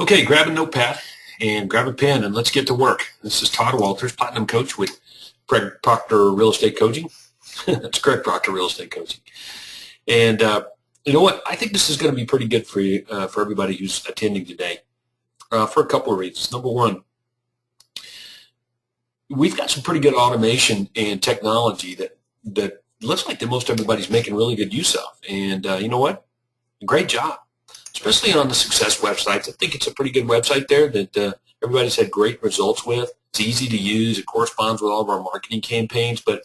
Okay, grab a notepad and grab a pen and let's get to work. This is Todd Walters, Platinum Coach with Craig Proctor Real Estate Coaching. That's Craig Proctor Real Estate Coaching. And you know what? I think this is going to be pretty good for you, for everybody who's attending today, for a couple of reasons. Number one, we've got some pretty good automation and technology that looks like that most everybody's making really good use of. And you know what? Great job. Especially on the success websites. I think it's a pretty good website there that everybody's had great results with. It's easy to use. It corresponds with all of our marketing campaigns. But,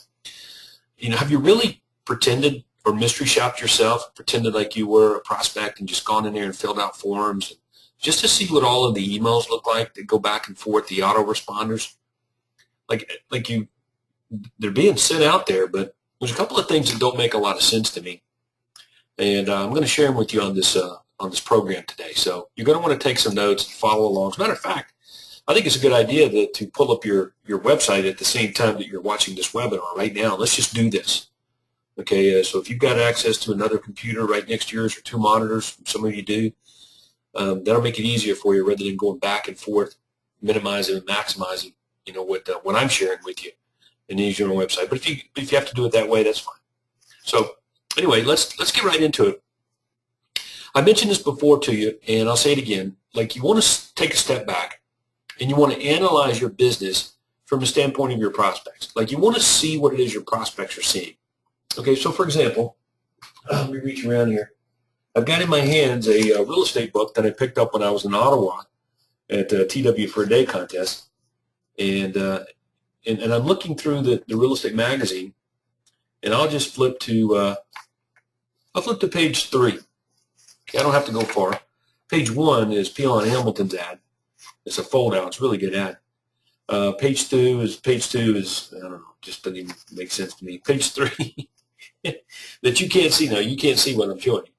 you know, have you really pretended or mystery shopped yourself, pretended like you were a prospect and just gone in there and filled out forms just to see what all of the emails look like that go back and forth, the autoresponders? Like they're being sent out there, but there's a couple of things that don't make a lot of sense to me. And I'm going to share them with you on this program today. So you're going to want to take some notes and follow along. As a matter of fact, I think it's a good idea to pull up your website at the same time that you're watching this webinar right now. Let's just do this. Okay, so if you've got access to another computer right next to yours or two monitors, some of you do, that'll make it easier for you rather than going back and forth, minimizing and maximizing, you know, what I'm sharing with you in the user website. But if you have to do it that way, that's fine. So anyway, let's get right into it. I mentioned this before to you, and I'll say it again. Like, you want to take a step back, and you want to analyze your business from the standpoint of your prospects. Like, you want to see what it is your prospects are seeing. Okay, so for example, let me reach around here. I've got in my hands a real estate book that I picked up when I was in Ottawa at the TW for a Day contest, and I'm looking through the real estate magazine, and I'll just flip to page 3. Okay, I don't have to go far. Page 1 is Peel and Hamilton's ad. It's a fold out. It's a really good ad. Page 2 is I don't know, just doesn't even make sense to me. Page 3 that you can't see now. You can't see what I'm showing you.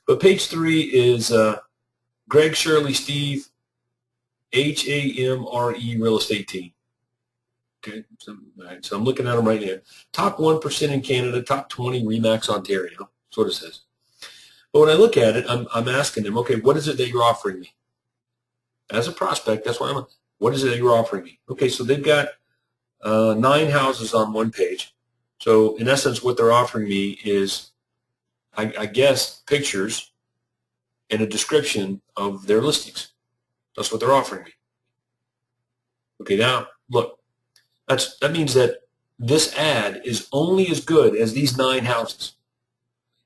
But page 3 is Greg, Shirley, Steve, HAMRE real estate team. Okay, so I'm looking at them right now. Top 1% in Canada, top 20 Remax Ontario. That's what it says. But when I look at it, I'm asking them, okay, what is it that you're offering me? As a prospect, that's why what is it that you're offering me? Okay, so they've got 9 houses on one page. So in essence, what they're offering me is, I guess, pictures and a description of their listings. That's what they're offering me. Okay, now, look, that means that this ad is only as good as these 9 houses.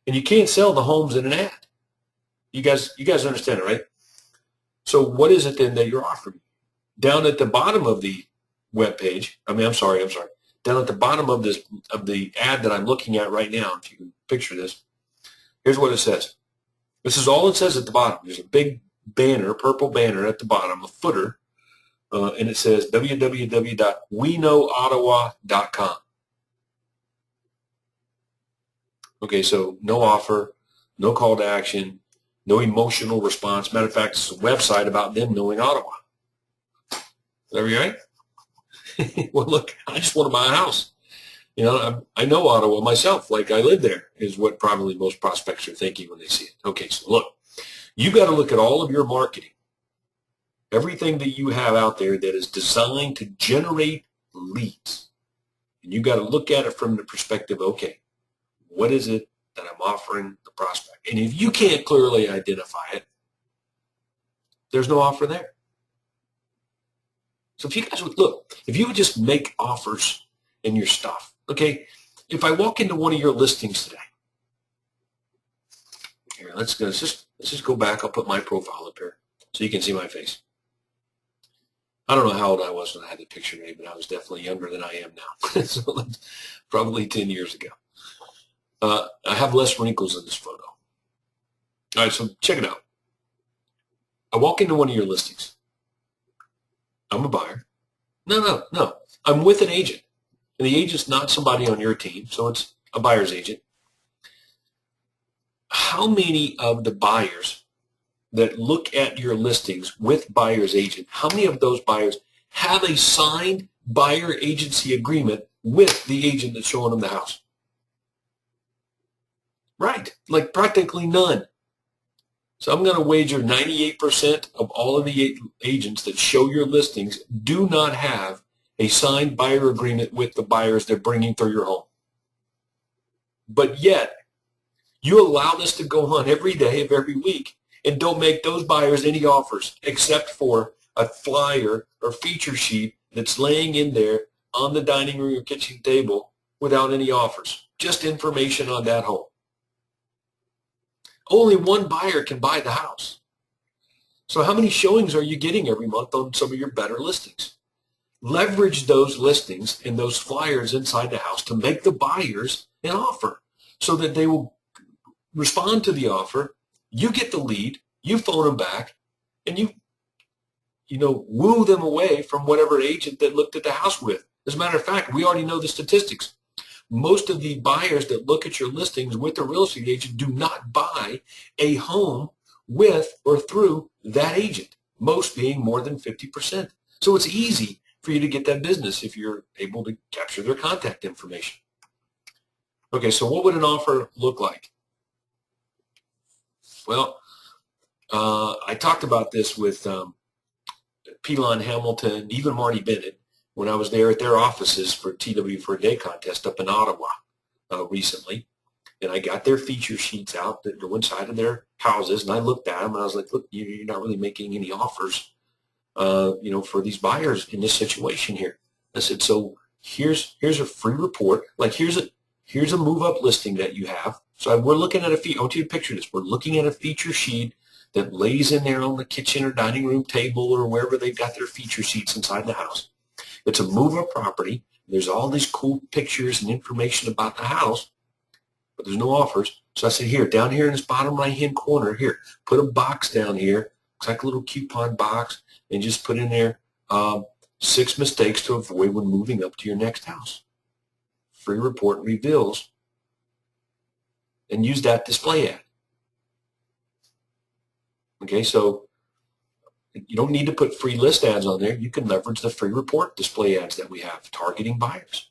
And you can't sell the homes in an ad. You guys understand it, right? So what is it then that you're offering? Down at the bottom of the web page, I'm sorry. Down at the bottom of the ad that I'm looking at right now, if you can picture this, here's what it says. This is all it says at the bottom. There's a big banner, purple banner at the bottom, a footer, and it says www.weknowottawa.com. Okay, so no offer, no call to action, no emotional response. Matter of fact, it's a website about them knowing Ottawa. Is that right? Well, look, I just want to buy a house. You know, I know Ottawa myself, like I live there, is what probably most prospects are thinking when they see it. Okay, so look, you got to look at all of your marketing, everything that you have out there that is designed to generate leads. And you got to look at it from the perspective, okay, what is it that I'm offering the prospect? And if you can't clearly identify it, there's no offer there. So if you guys would look, if you would just make offers in your stuff, okay, if I walk into one of your listings today, here, let's just go back. I'll put my profile up here so you can see my face. I don't know how old I was when I had the picture made, but I was definitely younger than I am now. So that's probably 10 years ago. I have less wrinkles in this photo. All right, so check it out. I walk into one of your listings. I'm a buyer. No. I'm with an agent. And the agent's not somebody on your team, so it's a buyer's agent. How many of the buyers that look at your listings with buyer's agent, how many of those buyers have a signed buyer agency agreement with the agent that's showing them the house? Right, like practically none. So I'm going to wager 98% of all of the agents that show your listings do not have a signed buyer agreement with the buyers they're bringing through your home. But yet, you allow this to go on every day of every week and don't make those buyers any offers except for a flyer or feature sheet that's laying in there on the dining room or kitchen table without any offers, just information on that home. Only one buyer can buy the house. So how many showings are you getting every month on some of your better listings? Leverage those listings and those flyers inside the house to make the buyers an offer so that they will respond to the offer. You get the lead, you phone them back, and you woo them away from whatever agent that looked at the house with. As a matter of fact, we already know the statistics. Most of the buyers that look at your listings with a real estate agent do not buy a home with or through that agent, most being more than 50%. So it's easy for you to get that business if you're able to capture their contact information. Okay, so what would an offer look like? Well, I talked about this with Pelon Hamilton, even Marty Bennett, when I was there at their offices for TW for a Day contest up in Ottawa recently. And I got their feature sheets out that go inside of their houses, and I looked at them, and I was like, look, you're not really making any offers, for these buyers in this situation here. I said, so here's a free report. Like here's a move-up listing that you have. So we're looking at I want you to picture this. We're looking at a feature sheet that lays in there on the kitchen or dining room table or wherever they've got their feature sheets inside the house. It's a move-up property. There's all these cool pictures and information about the house, but there's no offers. So I said, here, down here in this bottom right-hand corner, here, put a box down here. Looks like a little coupon box, and just put in there 6 mistakes to avoid when moving up to your next house. Free report reveals, and use that display ad. Okay, so you don't need to put free list ads on there. You can leverage the free report display ads that we have targeting buyers.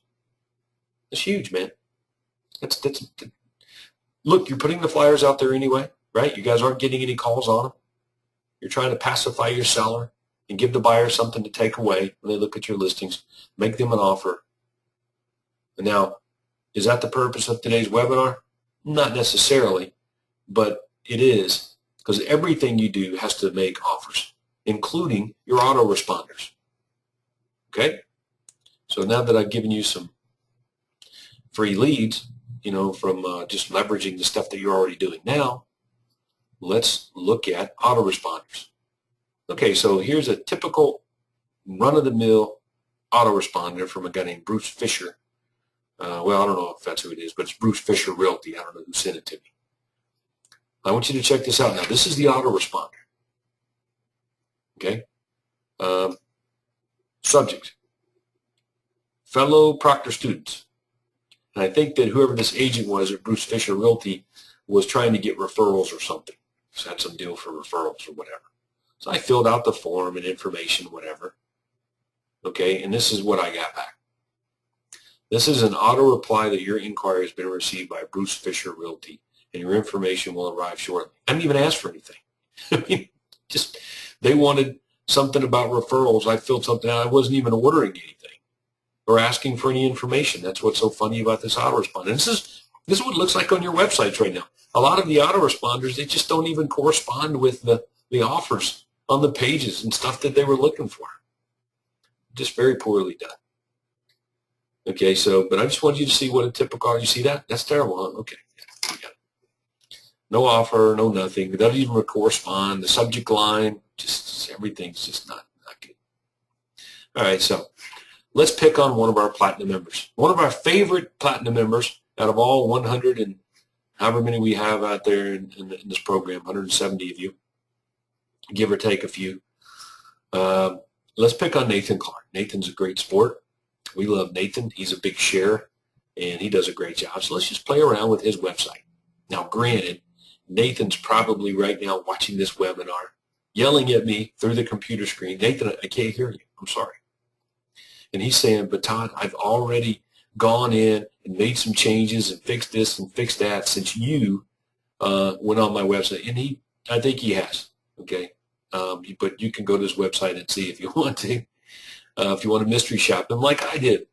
It's huge, man. Look, you're putting the flyers out there anyway, right? You guys aren't getting any calls on them. You're trying to pacify your seller and give the buyer something to take away when they look at your listings. Make them an offer. And now, is that the purpose of today's webinar? Not necessarily, but it is, because everything you do has to make offers, including your autoresponders. Okay? So now that I've given you some free leads, from just leveraging the stuff that you're already doing now, let's look at autoresponders. Okay, so here's a typical run-of-the-mill autoresponder from a guy named Bruce Fisher. Well, I don't know if that's who it is, but it's Bruce Fisher Realty. I don't know who sent it to me. I want you to check this out now. This is the autoresponder. Okay? Subject: fellow Proctor students. And I think that whoever this agent was at Bruce Fisher Realty was trying to get referrals or something. So had some deal for referrals or whatever. So I filled out the form and information, whatever. Okay, and this is what I got back. This is an auto reply that your inquiry has been received by Bruce Fisher Realty, and your information will arrive shortly. I didn't even ask for anything. I mean, just they wanted something about referrals. I filled something out. I wasn't even ordering anything or asking for any information. That's what's so funny about this autoresponder. And this is what it looks like on your websites right now. A lot of the autoresponders, they just don't even correspond with the offers on the pages and stuff that they were looking for. Just very poorly done. Okay, but I just want you to see what a typical, you see that? That's terrible, huh? Okay, yeah, we got it. No offer, no nothing. It doesn't even correspond. The subject line, just everything's just not good. All right, so let's pick on one of our platinum members. One of our favorite platinum members out of all 100 and however many we have out there in this program, 170 of you, give or take a few. Let's pick on Nathan Clark. Nathan's a great sport. We love Nathan. He's a big sharer, and he does a great job. So let's just play around with his website. Now, granted, Nathan's probably right now watching this webinar, yelling at me through the computer screen. Nathan, I can't hear you. I'm sorry. And he's saying, but Todd, I've already gone in and made some changes and fixed this and fixed that since you went on my website. And he I think he has. Okay, but you can go to his website and see if you want to. If you want to mystery shop him like I did.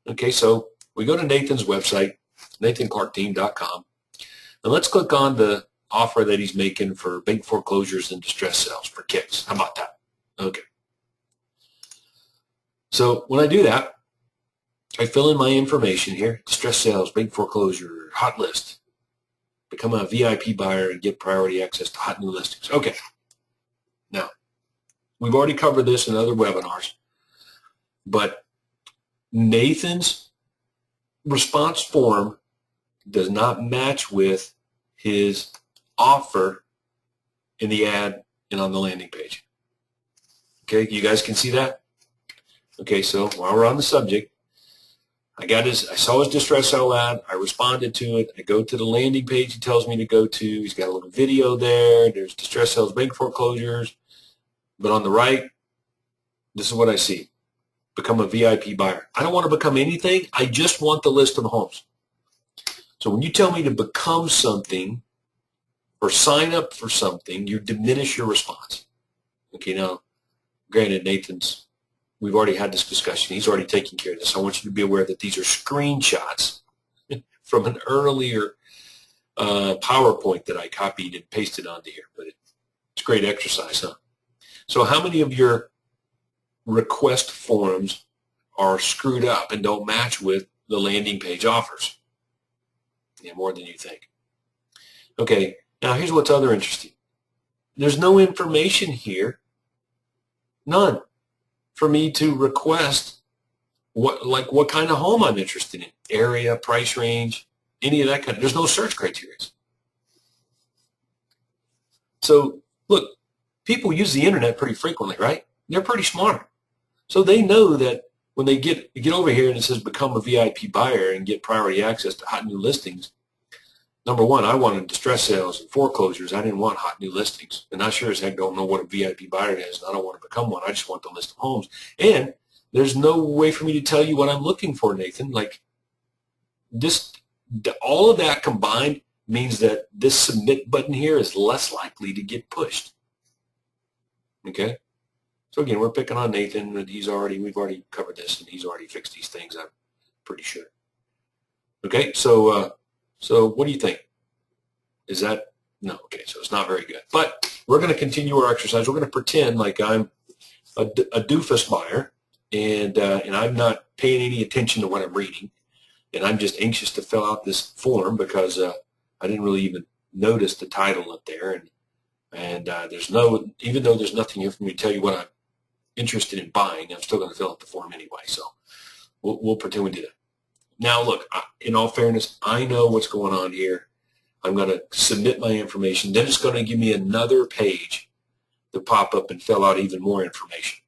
Okay, so we go to Nathan's website, nathanclarkteam.com, and let's click on the offer that he's making for bank foreclosures and distress sales for kicks. How about that? Okay. So when I do that, I fill in my information here, distress sales, bank foreclosure, hot list, become a VIP buyer and get priority access to hot new listings. Okay. Now, we've already covered this in other webinars, but Nathan's response form does not match with his offer in the ad and on the landing page. Okay, you guys can see that? Okay, so while we're on the subject, I saw his distress sale ad, I responded to it, I go to the landing page he tells me to go to, he's got a little video there, there's distress sales, bank foreclosures, but on the right, this is what I see. Become a VIP buyer. I don't want to become anything, I just want the list of homes. So when you tell me to become something or sign up for something, you diminish your response. Okay, now, granted, we've already had this discussion. He's already taken care of this. I want you to be aware that these are screenshots from an earlier PowerPoint that I copied and pasted onto here. But it's great exercise, huh? So how many of your request forms are screwed up and don't match with the landing page offers? Yeah, more than you think. Okay, now here's what's other interesting. There's no information here, none, for me to request what kind of home I'm interested in, area, price range, any of that kind of, there's no search criteria. So look, people use the internet pretty frequently, right? They're pretty smart. So they know that when they get over here and it says become a VIP buyer and get priority access to hot new listings, number one, I wanted distress sales and foreclosures. I didn't want hot new listings. And I sure as heck don't know what a VIP buyer is, and I don't want to become one. I just want the list of homes. And there's no way for me to tell you what I'm looking for, Nathan. Like this, all of that combined means that this submit button here is less likely to get pushed. Okay? So again, we're picking on Nathan, and we've already covered this, and he's already fixed these things, I'm pretty sure. Okay, so what do you think? Is that, no, okay, so it's not very good. But we're going to continue our exercise. We're going to pretend like I'm a doofus buyer, and I'm not paying any attention to what I'm reading, and I'm just anxious to fill out this form because I didn't really even notice the title up there, and even though there's nothing here for me to tell you what I'm interested in buying, I'm still going to fill out the form anyway, so we'll pretend we did it. Now, look, in all fairness, I know what's going on here. I'm going to submit my information. Then it's going to give me another page to pop up and fill out even more information.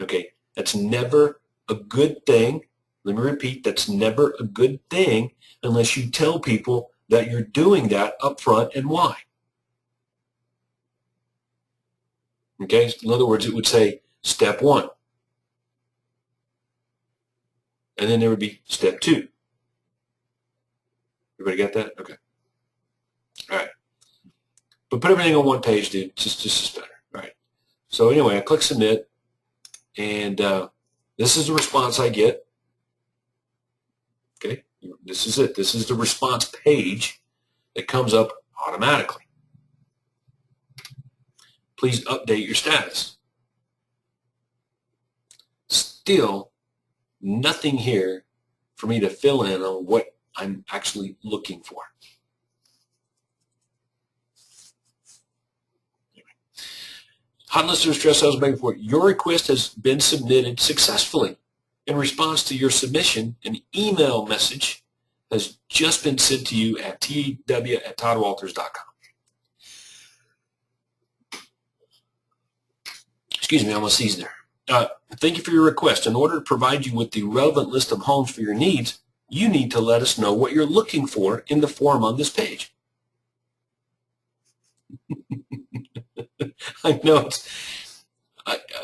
Okay, that's never a good thing. Let me repeat, that's never a good thing unless you tell people that you're doing that up front and why. Okay, in other words, it would say step 1. And then there would be step 2. Everybody got that? Okay. All right. But put everything on one page, dude. Just is better. All right. So anyway, I click submit, and this is the response I get. Okay. This is it. This is the response page that comes up automatically. Please update your status. Still, nothing here for me to fill in on what I'm actually looking for. Hot list of distress sales bank report. Your request has been submitted successfully. In response to your submission, an email message has just been sent to you at tw@toddwalters.com. Excuse me, I'm going to sneeze there. Thank you for your request. In order to provide you with the relevant list of homes for your needs, you need to let us know what you're looking for in the form on this page. I know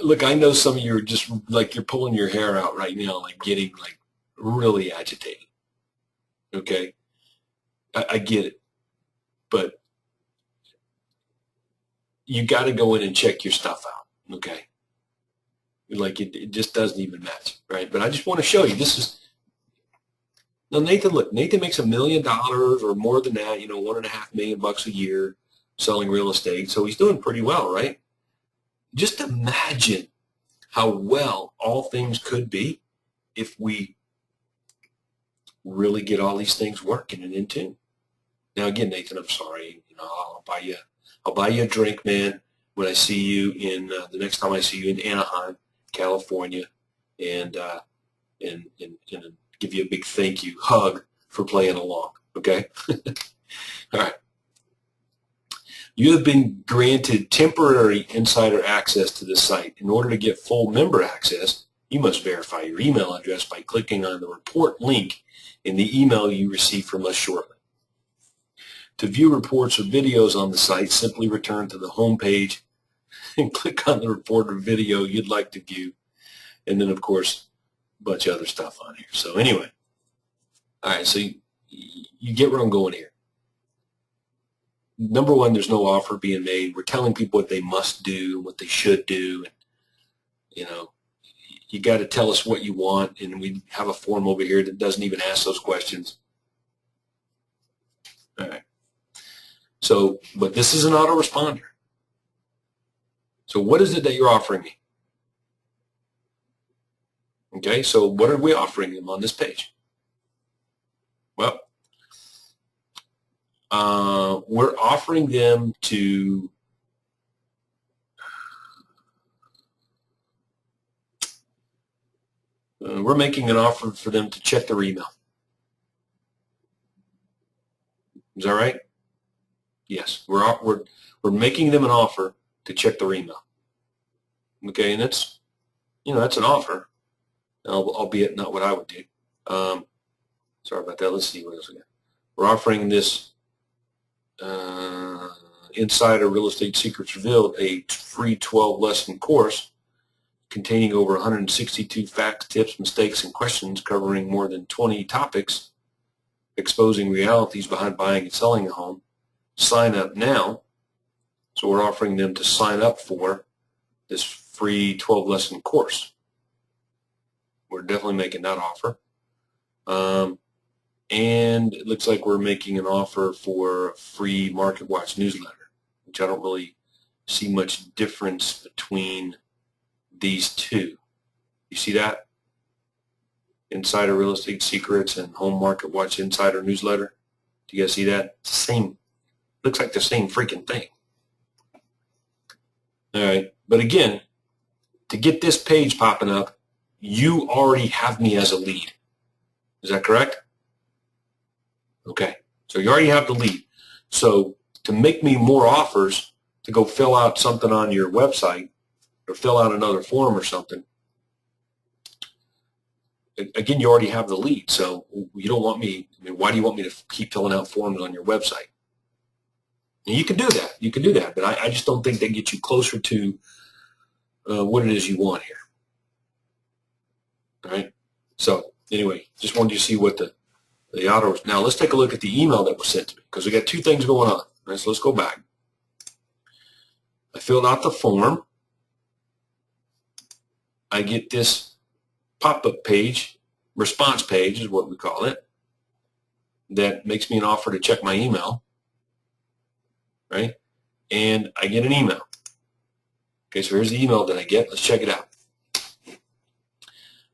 look, I know some of you are just like you're pulling your hair out right now, like getting like really agitated. Okay, I get it, but you got to go in and check your stuff out, okay? Like it just doesn't even match, right? But I just want to show you, this is, now Nathan, look, Nathan makes $1 million or more than that, you know, $1.5 million a year selling real estate. So he's doing pretty well, right? Just imagine how well all things could be if we really get all these things working and in tune. Now again, Nathan, I'm sorry, you know, I'll buy you a drink, man, when I see you in the next time I see you in Anaheim, California, and give you a big thank you hug for playing along. Okay. All right. You have been granted temporary insider access to the site. In order to get full member access, you must verify your email address by clicking on the report link in the email you receive from us shortly. To view reports or videos on the site, simply return to the home page and click on the report or video you'd like to view. And then, of course, a bunch of other stuff on here. So anyway, all right, so you get where I'm going here. Number one, there's no offer being made. We're telling people what they must do, what they should do. And, you know, you got to tell us what you want, and we have a form over here that doesn't even ask those questions. All right. So, but this is an autoresponder. So what is it that you're offering me? Okay, so what are we offering them on this page? Well, we're offering them to we're making an offer for them to check their email. Is that right? Yes, we're making them an offer to check their email. Okay, and that's, you know, that's an offer, albeit not what I would do. Sorry about that. Let's see what else we got. We're offering this Insider Real Estate Secrets Revealed, a free 12-lesson course containing over 162 facts, tips, mistakes, and questions covering more than 20 topics, exposing realities behind buying and selling a home. Sign up now. So we're offering them to sign up for this free 12-lesson course. We're definitely making that offer. And it looks like we're making an offer for a free Market Watch newsletter, which I don't really see much difference between these two. You see that? Insider Real Estate Secrets and Home Market Watch Insider Newsletter. Do you guys see that? It's the same. Looks like the same freaking thing. All right. But again, to get this page popping up, you already have me as a lead. Is that correct? Okay. So you already have the lead. So to make me more offers to go fill out something on your website or fill out another form or something, again, you already have the lead. So you don't want me, I mean, why do you want me to keep filling out forms on your website? And you can do that. You can do that. But I just don't think they get you closer to what it is you want here. All right. So anyway, just wanted you to see what the auto. Now let's take a look at the email that was sent to me, because we got two things going on. All right, so let's go back. I filled out the form. I get this pop-up page, response page is what we call it, that makes me an offer to check my email, right? And I get an email. Okay, so here's the email that I get. Let's check it out.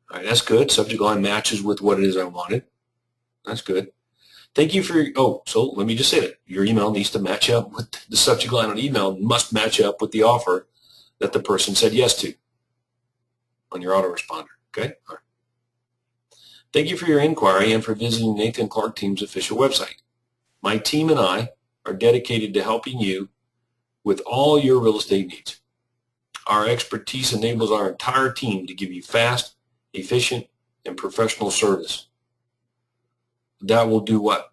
All right, that's good. Subject line matches with what it is I wanted. That's good. Thank you for your, oh, so let me just say that your email needs to match up with the subject line on email, must match up with the offer that the person said yes to on your autoresponder. Okay? All right. Thank you for your inquiry and for visiting Nathan Clark Team's official website. My team and I are dedicated to helping you with all your real estate needs. Our expertise enables our entire team to give you fast, efficient, and professional service. That will do what?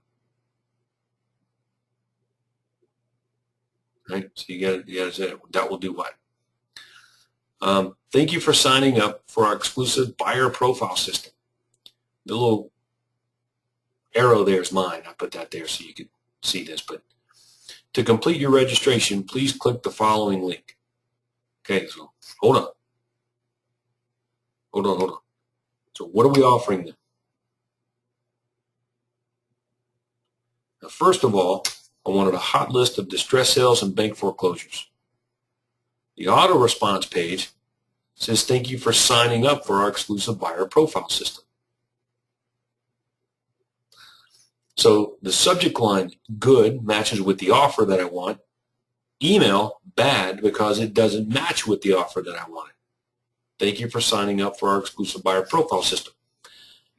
Right? So you got to say it. That will do what? Thank you for signing up for our exclusive buyer profile system. The little arrow there is mine. I put that there so you could see this. But To complete your registration, please click the following link. Okay, so hold on. So what are we offering them? Now, first of all, I wanted a hot list of distress sales and bank foreclosures. The auto response page says, thank you for signing up for our exclusive buyer profile system. So the subject line, good, matches with the offer that I want. Email, bad, because it doesn't match with the offer that I wanted. Thank you for signing up for our exclusive buyer profile system.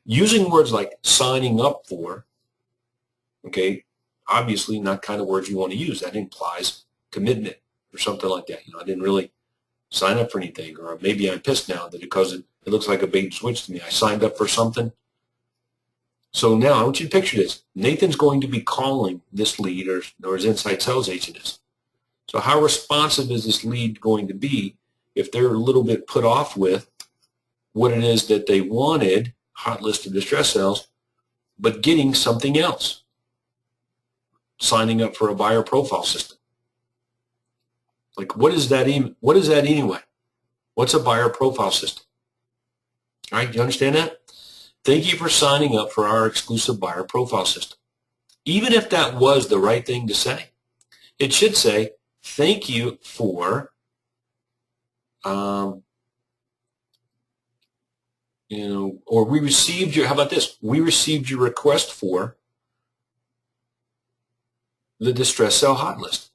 Using words like signing up for, okay, obviously not kind of words you want to use. That implies commitment or something like that. I didn't really sign up for anything, or maybe I'm pissed now that because it looks like a bait and switch to me. I signed up for something. So now I want you to picture this. Nathan's going to be calling this lead, or his inside sales agent is. So how responsive is this lead going to be if they're a little bit put off with what it is that they wanted, hot list of distress sales, but getting something else, signing up for a buyer profile system? Like, what is that anyway? What's a buyer profile system? All right, you understand that? Thank you for signing up for our exclusive buyer profile system. Even if that was the right thing to say, it should say, thank you for, or we received your, how about this? We received your request for the distress sale hot list.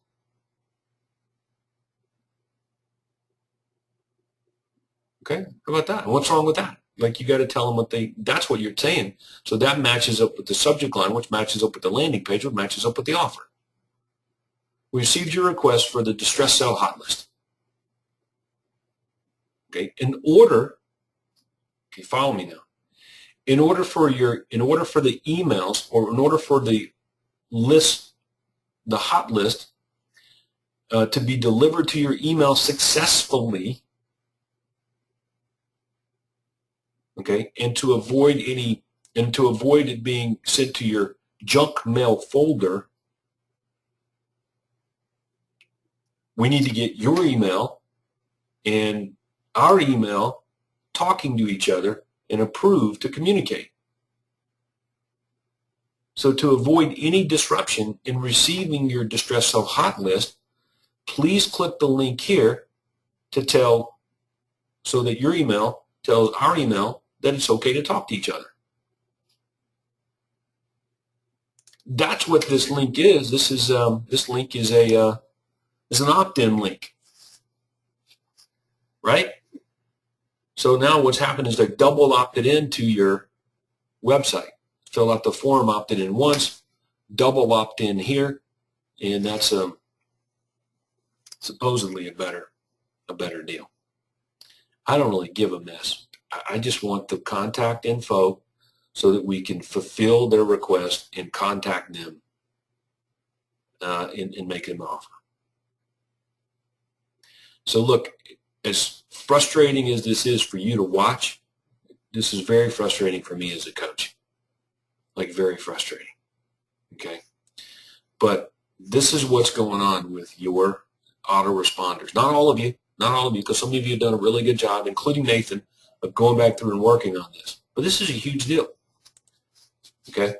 Okay, how about that? What's wrong with that? Like, you got to tell them that's what you're saying. So that matches up with the subject line, which matches up with the landing page, which matches up with the offer. We received your request for the distress sale hot list. Okay, okay, follow me now. In order for the emails, or in order for the list, the hot list, to be delivered to your email successfully, okay, and to avoid it being sent to your junk mail folder, we need to get your email and our email talking to each other and approved to communicate. So to avoid any disruption in receiving your distress sale hot list, please click the link here so that your email tells our email that it's okay to talk to each other. That's what this link is. This link is an opt-in link, right? So now what's happened is they're double opted into your website. Fill out the form, opted in once, double opt in here, and that's supposedly a better deal. I don't really give a mess. I just want the contact info so that we can fulfill their request and contact them and make them an offer. So look, as frustrating as this is for you to watch, this is very frustrating for me as a coach. Like, very frustrating, okay? But this is what's going on with your autoresponders. Not all of you, because some of you have done a really good job, including Nathan, of going back through and working on this. But this is a huge deal, okay?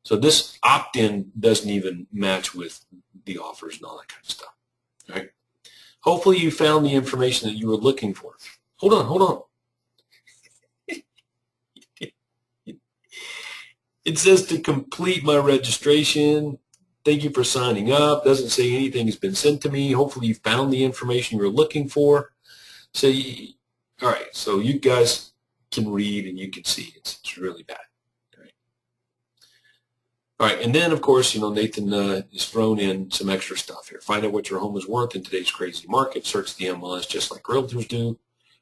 So this opt-in doesn't even match with the offers and all that kind of stuff, all right? Hopefully you found the information that you were looking for. Hold on. It says to complete my registration. Thank you for signing up. Doesn't say anything has been sent to me. Hopefully you found the information you were looking for. So, all right, so you guys can read and you can see it's really bad. All right, and then, of course, Nathan has thrown in some extra stuff here. Find out what your home is worth in today's crazy market. Search the MLS just like realtors do.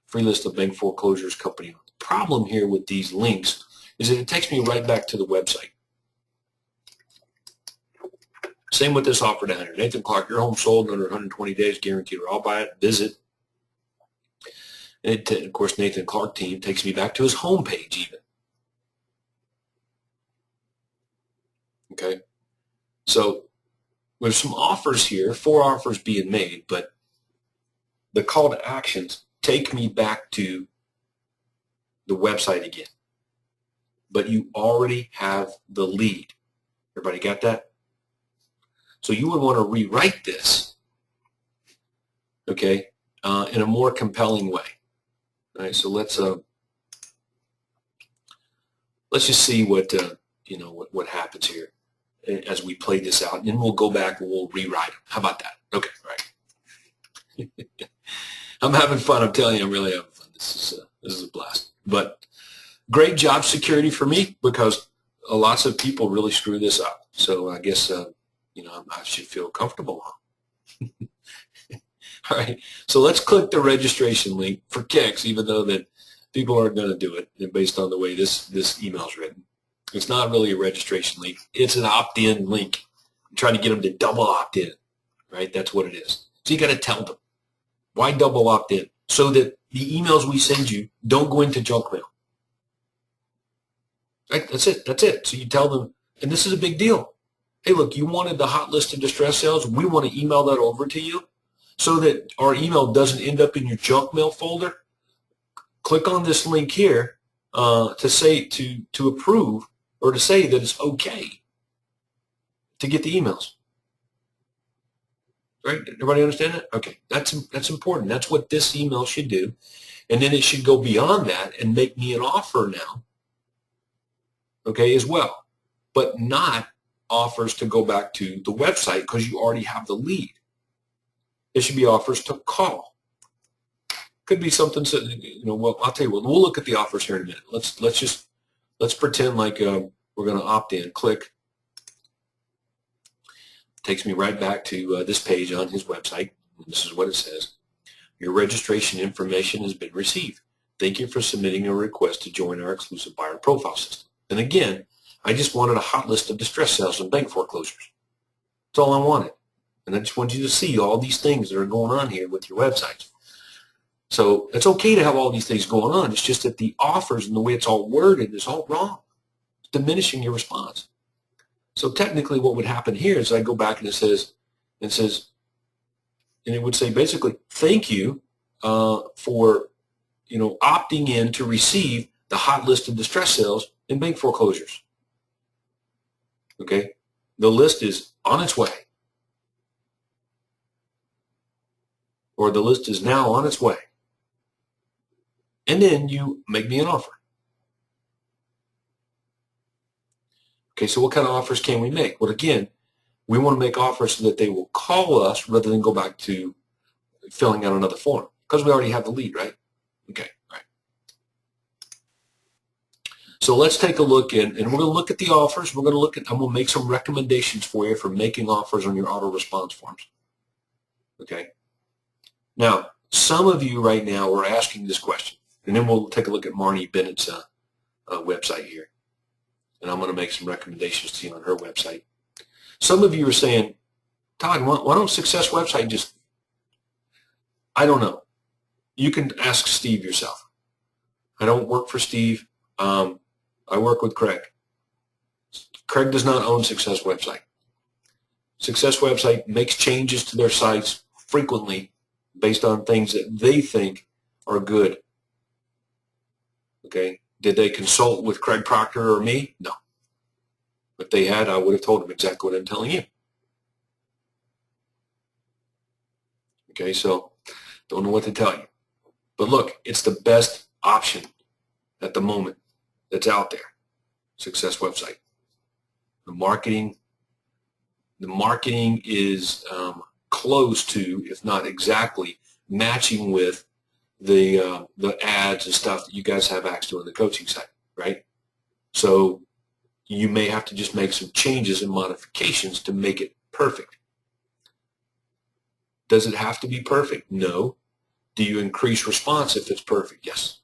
Free list of bank foreclosures company. The problem here with these links is that it takes me right back to the website. Same with this offer down here. Nathan Clark, your home sold in under 120 days, guaranteed, or I'll buy it. Visit. And of course, Nathan Clark team takes me back to his home page even. Okay. So there's some offers here, 4 offers being made, but the call to actions take me back to the website again. But you already have the lead. Everybody got that? So you would want to rewrite this, okay, in a more compelling way. All right, so let's just see what what happens here as we play this out, and then we'll go back and we'll rewrite them. How about that? Okay, all right. I'm having fun. I'm telling you, I'm really having fun. This is a blast. But great job security for me, because lots of people really screw this up. So I guess I should feel comfortable. All right. So let's click the registration link for Kex, even though that people aren't going to do it based on the way this email is written. It's not really a registration link. It's an opt-in link. I'm trying to get them to double opt-in, right? That's what it is. So you got to tell them. Why double opt-in? So that the emails we send you don't go into junk mail. Right? That's it. That's it. So you tell them, and this is a big deal. Hey, look, you wanted the hot list of distress sales. We want to email that over to you so that our email doesn't end up in your junk mail folder. Click on this link here to say to approve, or to say that it's okay to get the emails. Right? Everybody understand that? Okay, that's important. That's what this email should do. And then it should go beyond that and make me an offer now, okay, as well. But not offers to go back to the website because you already have the lead. It should be offers to call. Could be something, well, I'll tell you what, we'll look at the offers here in a minute. Let's pretend like we're going to opt in. Click. Takes me right back to this page on his website. This is what it says. Your registration information has been received. Thank you for submitting a request to join our exclusive buyer profile system. And again, I just wanted a hot list of distress sales and bank foreclosures. That's all I wanted. And I just want you to see all these things that are going on here with your websites. So it's okay to have all these things going on. It's just that the offers and the way it's all worded is all wrong. It's diminishing your response. So technically what would happen here is I go back and it would say basically, thank you for opting in to receive the hot list of distress sales and bank foreclosures. Okay, the list is on its way, or the list is now on its way. And then you make me an offer. Okay, so what kind of offers can we make? Well, again, we want to make offers so that they will call us rather than go back to filling out another form, because we already have the lead, right? Okay, all right. So let's take a look and we're going to look at the offers. I'm going to make some recommendations for you for making offers on your auto response forms. Okay. Now, some of you right now are asking this question, and then we'll take a look at Marnie Bennett's website here. And I'm going to make some recommendations to you on her website. Some of you are saying, Todd, why don't Success website just, I don't know. You can ask Steve yourself. I don't work for Steve. I work with Craig. Craig does not own Success website. Success website makes changes to their sites frequently based on things that they think are good. Okay. Did they consult with Craig Proctor or me? No. If they had, I would have told them exactly what I'm telling you. Okay, so don't know what to tell you. But look, it's the best option at the moment that's out there. Success website. The marketing is close to, if not exactly, matching with the ads and stuff that you guys have access to on the coaching site, right? So you may have to just make some changes and modifications to make it perfect. Does it have to be perfect? No. Do you increase response if it's perfect? Yes.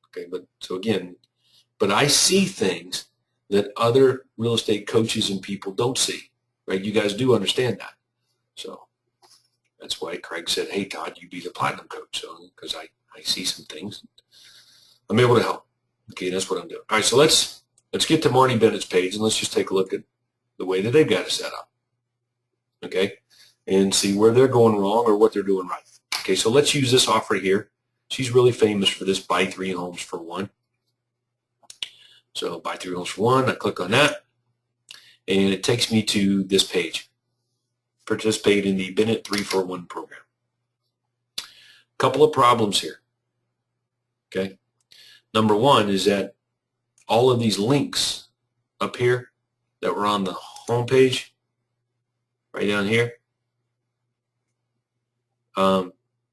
Okay, but I see things that other real estate coaches and people don't see, right? You guys do understand that. So that's why Craig said, hey, Todd, you be the platinum coach. So, because I see some things. I'm able to help. Okay, that's what I'm doing. All right, so let's get to Marnie Bennett's page, and let's just take a look at the way that they've got it set up, okay, and see where they're going wrong or what they're doing right. Okay, so let's use this offer here. She's really famous for this buy 3 homes for 1. So buy 3 homes for 1, I click on that, and it takes me to this page. Participate in the Bennett 3-for-1 program. Couple of problems here, okay. Number one is that all of these links up here that were on the home page, right down here,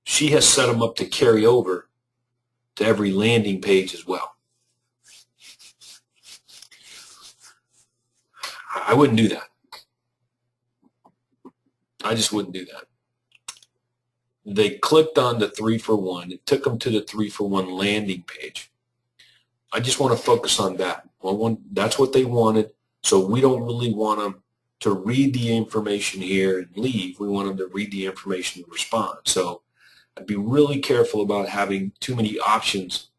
she has set them up to carry over to every landing page as well. I wouldn't do that. I just wouldn't do that. They clicked on the 3-for-1. It took them to the 3-for-1 landing page. I just want to focus on that. Well, that's what they wanted, so we don't really want them to read the information here and leave. We want them to read the information and respond. So I'd be really careful about having too many options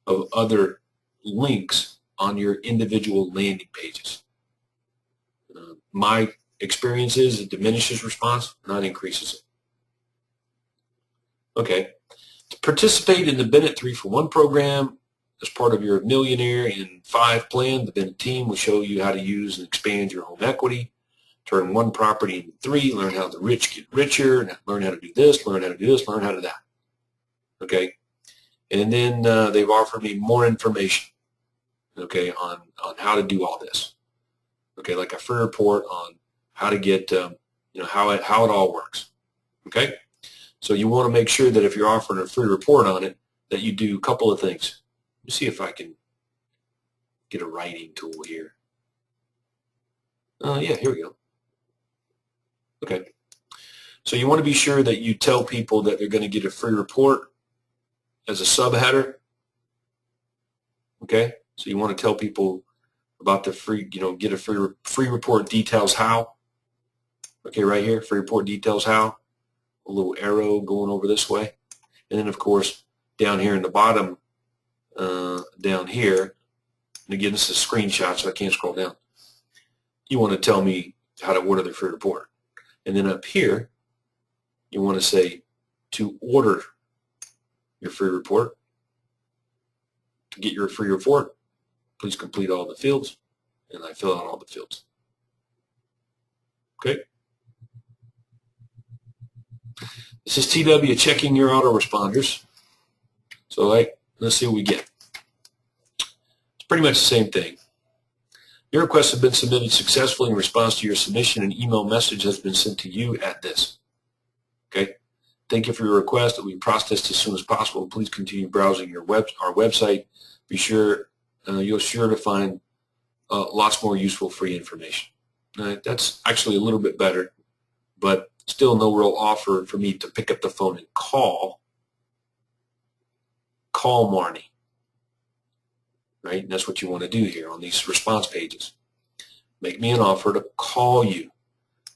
of other links on your individual landing pages. My experience is it diminishes response, not increases it. Okay. To participate in the Bennett 3-for-1 program, as part of your Millionaire in 5 plan, the Bennett team will show you how to use and expand your home equity, turn 1 property into 3, learn how the rich get richer, learn how to do this, learn how to do this, learn how to do that. Okay? And then they've offered me more information, okay, on how to do all this. Okay, like a free report on how to get, how it all works. Okay? So you want to make sure that if you're offering a free report on it, that you do a couple of things. Let me see if I can get a writing tool here. Yeah, here we go. Okay. So you want to be sure that you tell people that they're going to get a free report as a subheader. Okay. So you want to tell people about the free, get a free report details how. Okay, right here, free report details how. A little arrow going over this way. And then, of course, down here in the bottom, down here, and again, this is a screenshot, so I can't scroll down. You want to tell me how to order the free report. And then up here, you want to say to order your free report. To get your free report, please complete all the fields, and I fill out all the fields. Okay. This is TW checking your autoresponders. So let's see what we get. It's pretty much the same thing. Your request has been submitted successfully. In response to your submission, an email message has been sent to you at this. Okay. Thank you for your request. It will be processed as soon as possible. Please continue browsing our website. Be sure you're sure to find lots more useful free information. That's actually a little bit better, but still no real offer for me to pick up the phone and call Marnie. Right? And that's what you want to do here on these response pages. Make me an offer to call you.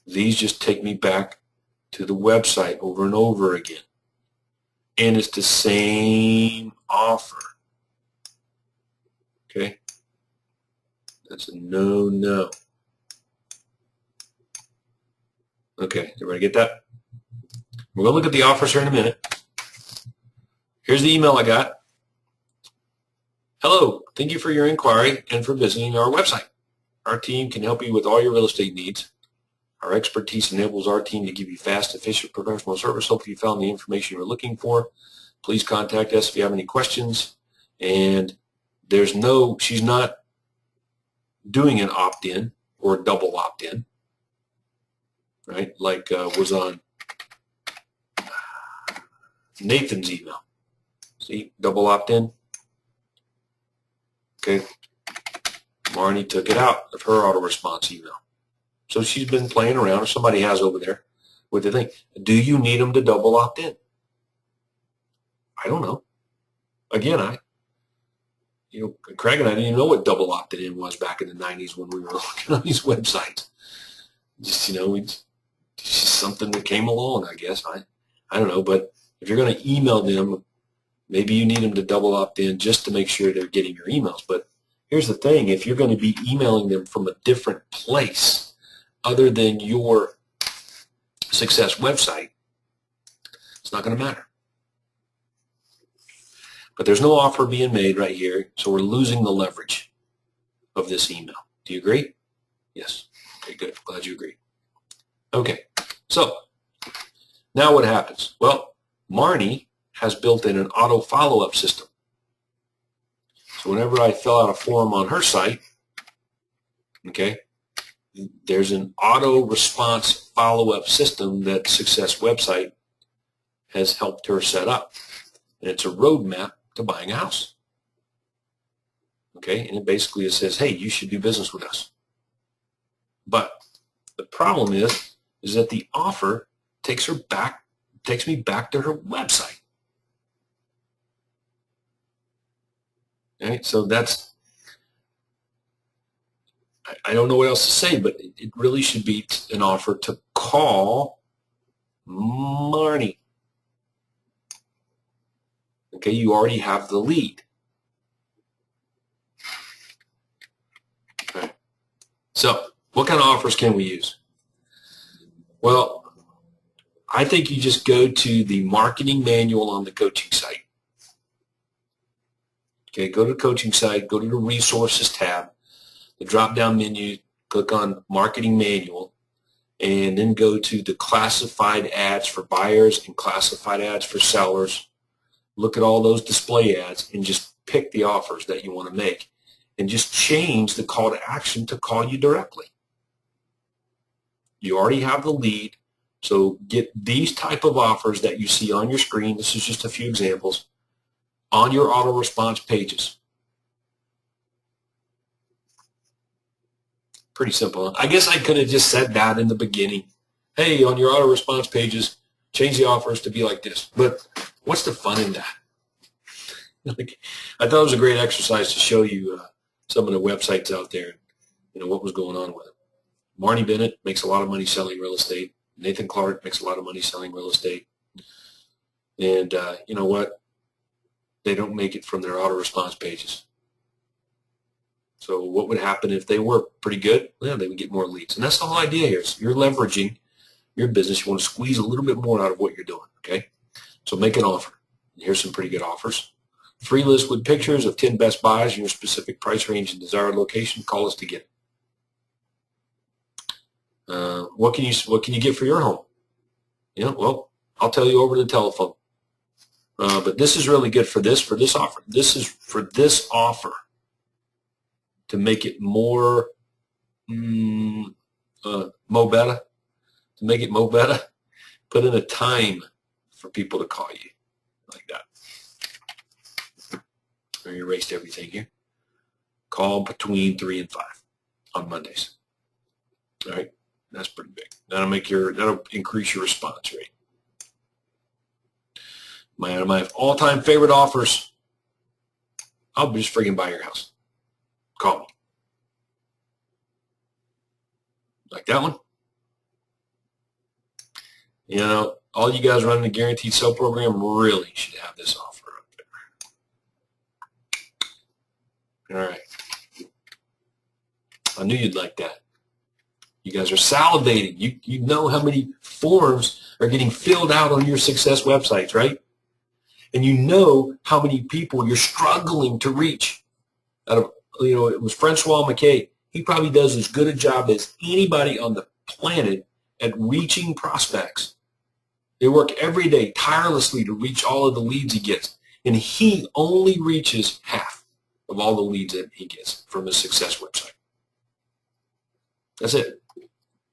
These just take me back to the website over and over again. And it's the same offer. Okay? That's a no. Okay, everybody get that? We're going to look at the offers here in a minute. Here's the email I got. Hello, thank you for your inquiry and for visiting our website. Our team can help you with all your real estate needs. Our expertise enables our team to give you fast, efficient, professional service. Hope you found the information you were looking for. Please contact us if you have any questions. And she's not doing an opt-in or a double opt-in, right? Like was on Nathan's email. See, double opt-in. Okay, Marnie took it out of her auto-response email. So she's been playing around, or somebody has over there, with the thing. Do you need them to double opt-in? I don't know. Again, Craig and I didn't even know what double opt-in was back in the 90s when we were looking on these websites. Just, it's just something that came along, I guess. I don't know, but if you're going to email them, maybe you need them to double opt-in just to make sure they're getting your emails. But here's the thing. If you're going to be emailing them from a different place, other than your success website, it's not going to matter. But there's no offer being made right here, so we're losing the leverage of this email. Do you agree? Yes. Okay, good. Glad you agree. Okay, so now what happens? Well, Marnie has built in an auto follow-up system. So whenever I fill out a form on her site, okay, there's an auto response follow-up system that Success Website has helped her set up. And it's a roadmap to buying a house. Okay, and it basically says, hey, you should do business with us. But the problem is that the offer takes me back to her website. Right? So that's, I don't know what else to say, but it really should be an offer to call Marnie. Okay, you already have the lead. Okay. So what kind of offers can we use? Well, I think you just go to the marketing manual on the coaching site. Okay, go to the coaching site, go to the resources tab, the drop-down menu, click on marketing manual, and then go to the classified ads for buyers and classified ads for sellers. Look at all those display ads and just pick the offers that you want to make and just change the call to action to call you directly. You already have the lead, so get these type of offers that you see on your screen. This is just a few examples on your auto response pages. Pretty simple. I guess I could have just said that in the beginning. Hey, on your auto response pages, change the offers to be like this. But what's the fun in that? I thought it was a great exercise to show you some of the websites out there, what was going on with it. Marnie Bennett makes a lot of money selling real estate. Nathan Clark makes a lot of money selling real estate. And you know what? They don't make it from their auto response pages. So what would happen if they were pretty good? Well, they would get more leads. And that's the whole idea here. So you're leveraging your business. You want to squeeze a little bit more out of what you're doing, okay? So make an offer. Here's some pretty good offers. Free list with pictures of 10 best buys in your specific price range and desired location. Call us to get it. What can you get for your home? Well, I'll tell you over the telephone. But this is really good for this offer. This is for this offer to make it more better. To make it more better, put in a time for people to call you like that. I erased everything here. Call between 3 and 5 on Mondays. All right, that's pretty big. That'll increase your response rate. My all-time favorite offers. I'll just friggin' buy your house. Call me. Like that one? All you guys running the Guaranteed Sale program really should have this offer up there. All right. I knew you'd like that. You guys are salivating. You know how many forms are getting filled out on your success websites, right? And you know how many people you're struggling to reach. It was Francois McKay. He probably does as good a job as anybody on the planet at reaching prospects. They work every day tirelessly to reach all of the leads he gets. And he only reaches half of all the leads that he gets from his success website. That's it.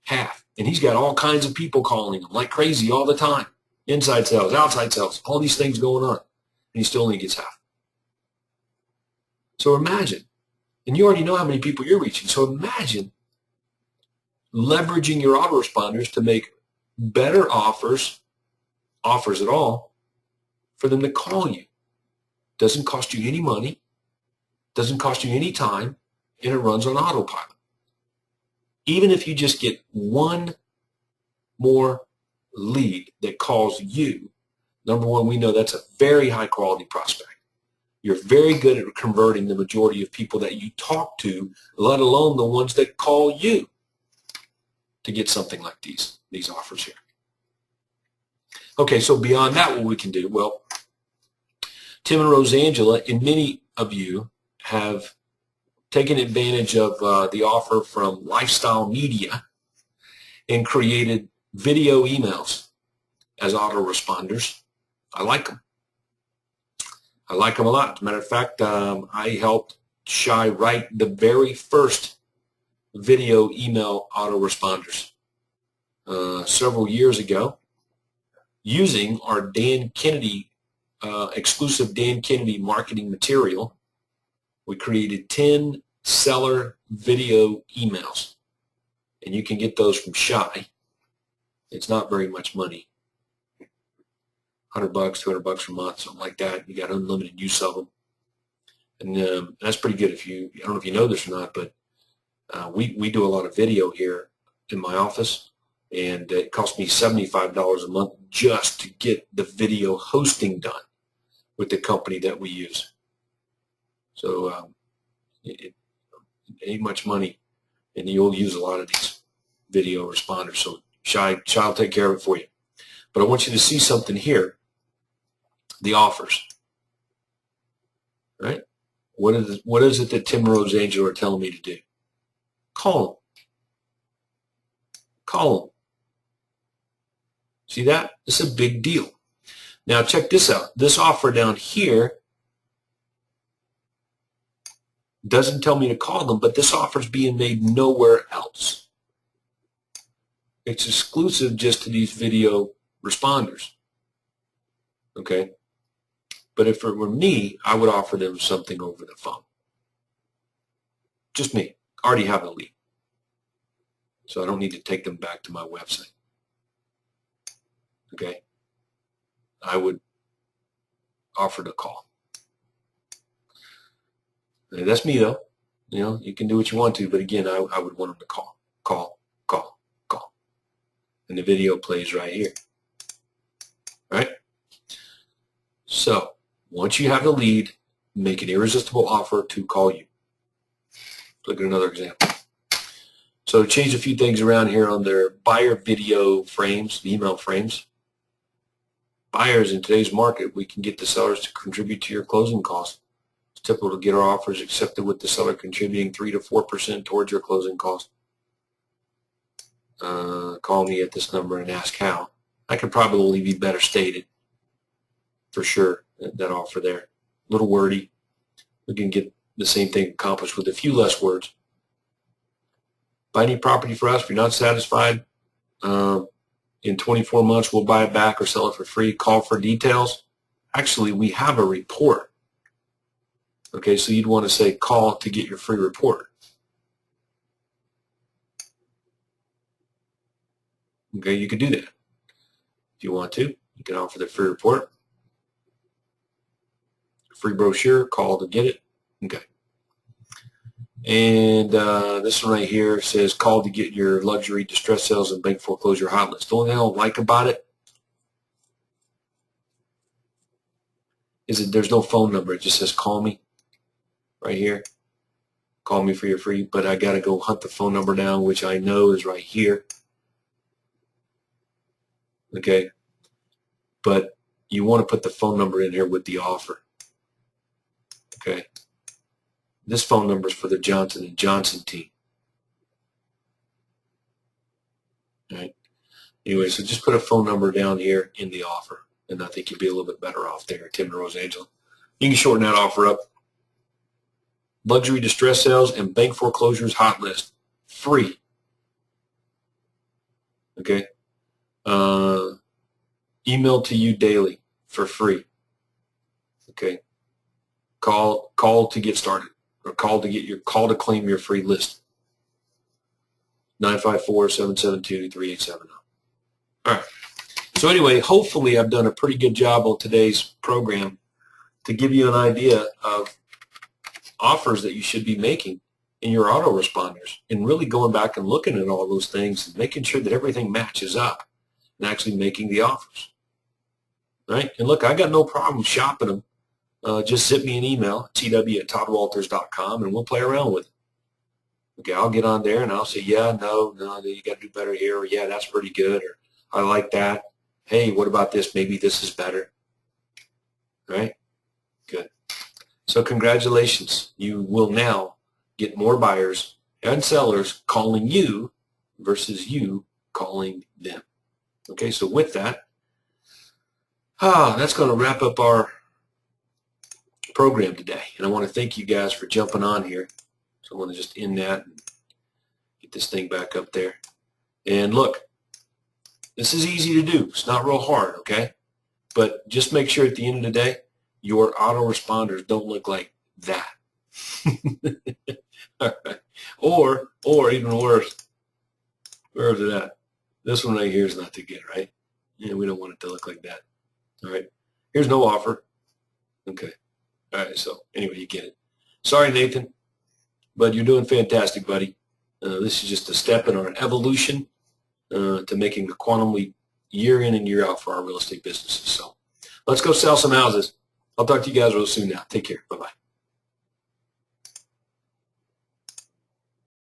Half. And he's got all kinds of people calling him like crazy all the time. Inside sales, outside sales, all these things going on. And he still only gets half. So imagine, and you already know how many people you're reaching, so imagine leveraging your autoresponders to make better offers at all, for them to call you. Doesn't cost you any money, doesn't cost you any time, and it runs on autopilot. Even if you just get one more lead that calls you, number one, we know that's a very high quality prospect. You're very good at converting the majority of people that you talk to, let alone the ones that call you. to get something like these offers here. Okay, so beyond that, what we can do? Well, Tim and Rosangela and many of you have taken advantage of the offer from Lifestyle Media and created video emails as autoresponders. I like them. I like them a lot. As a matter of fact, I helped Shai write the very first video email autoresponders several years ago using our Dan Kennedy, exclusive Dan Kennedy marketing material. We created 10 seller video emails, and you can get those from Shai. It's not very much money. $100, $200 a month, something like that. You got unlimited use of them, and that's pretty good. If you, I don't know if you know this or not, but we do a lot of video here in my office, and it costs me $75 a month just to get the video hosting done with the company that we use. So it ain't much money, and you'll use a lot of these video responders. So Shai will take care of it for you. But I want you to see something here. The offers, right? What is it that Tim and Rosangela are telling me to do? Call them. Call them. See that? It's a big deal. Now check this out. This offer down here doesn't tell me to call them, but this offer is being made nowhere else. It's exclusive just to these video responders. Okay? But if it were me, I would offer them something over the phone. Just me. I already have a lead. So I don't need to take them back to my website. Okay? I would offer to call. And that's me, though. You know, you can do what you want to, but again, I would want them to call. Call, call, call. And the video plays right here. Right? So, once you have the lead, make an irresistible offer to call you. Look at another example. So change a few things around here on their buyer video frames, the email frames. Buyers in today's market, we can get the sellers to contribute to your closing costs. It's typical to get our offers accepted with the seller contributing 3 to 4% towards your closing cost. Call me at this number and ask how. I could probably be better stated, for sure, that offer there. A little wordy. We can get the same thing accomplished with a few less words. Buy any property for us. If you're not satisfied, in 24 months, we'll buy it back or sell it for free. Call for details. Actually, we have a report. Okay, so you'd want to say call to get your free report. Okay, you could do that. If you want to, you can offer the free report. Free brochure, call to get it. Okay. And this one right here says call to get your luxury distress sales and bank foreclosure hot list. The only thing I don't like about it is that there's no phone number. It just says call me right here. Call me for your free, but I got to go hunt the phone number down, which I know is right here. Okay. But you want to put the phone number in here with the offer. Okay. This phone number is for the Johnson & Johnson team. All right. Anyway, so just put a phone number down here in the offer, and I think you'll be a little bit better off there, Tim and Rosangela. You can shorten that offer up. Luxury distress sales and bank foreclosures hot list. Free. Okay. Email to you daily for free. Okay. Call to get started, or call to claim your free list. 954-772-3870. All right. So anyway, hopefully I've done a pretty good job on today's program to give you an idea of offers that you should be making in your autoresponders, and really going back and looking at all those things and making sure that everything matches up and actually making the offers. Right? And look, I got no problem shopping them. Just send me an email, tw@toddwalters.com, and we'll play around with it. Okay, I'll get on there and I'll say, yeah, no, you got to do better here, or yeah, that's pretty good, or I like that. Hey, what about this? Maybe this is better. Right? Good. So congratulations. You will now get more buyers and sellers calling you versus you calling them. Okay, so with that, that's going to wrap up our program today. And I want to thank you guys for jumping on here. So I want to just end that and get this thing back up there. And look, this is easy to do. It's not real hard, okay? But just make sure at the end of the day, your autoresponders don't look like that. All right. Or even worse, where is it at? This one right here is not too good, right? Yeah, we don't want it to look like that. All right. Here's no offer. Okay. All right. So anyway, you get it. Sorry, Nathan, but you're doing fantastic, buddy. This is just a step in our evolution to making a quantum leap year in and year out for our real estate businesses. So let's go sell some houses. I'll talk to you guys real soon now. Take care. Bye-bye.